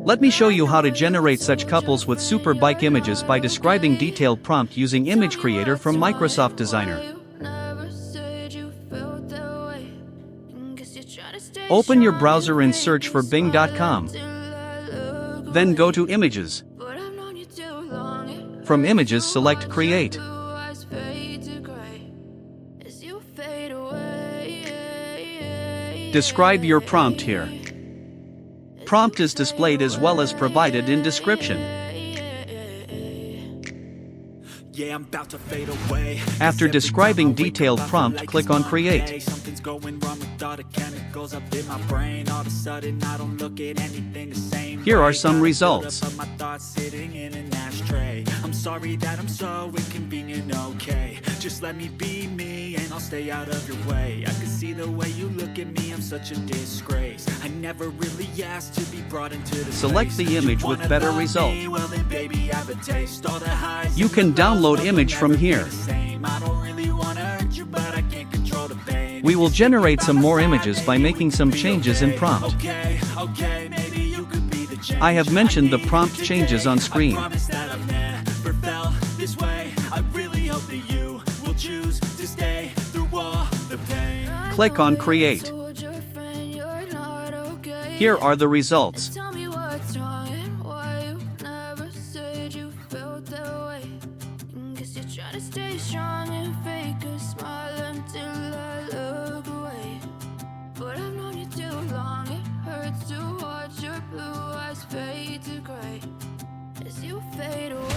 Let me show you how to generate such couples with super bike images by describing detailed prompt using Image Creator from Microsoft Designer. Open your browser and search for bing.com. Then go to Images. From Images, select Create. Describe your prompt here. Prompt is displayed as well as provided in description. After describing detailed prompt, click on Create. Here are some results. I'm sorry that I'm so inconvenient, okay? Just let me be me and I'll stay out of your way. I can see the way you look at me, I'm such a disgrace. I never really asked to be brought into this. Select the image with better result. Well, then, baby, have a taste. All the highs you can download image from here. I don't really want to hurt you, but I can't control the pain. We will generate some more images by making some changes in prompt. Okay, maybe you could be the change. I have mentioned the prompt changes on screen. This way, I really hope that you will choose to stay through all the pain. Click on Create. Here are the results. As you fade away.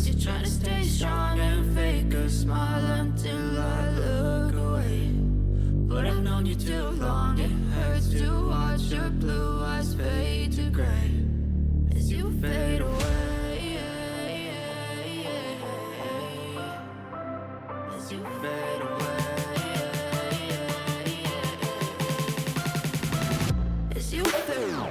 You're trying to stay strong and fake a smile until I look away. But I've known you too long, it hurts to watch your blue eyes fade to gray as you fade away. As you fade away. As you fade away.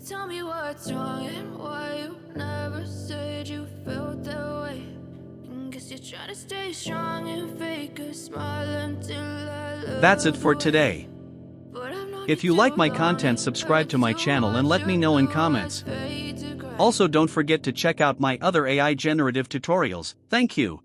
Tell me what's wrong and why you never said you felt that way. Guess you're trying to stay strong and fake a smile until I look. That's it for today. If you like my content, subscribe to my channel and let me know in comments. Also, don't forget to check out my other AI generative tutorials. Thank you.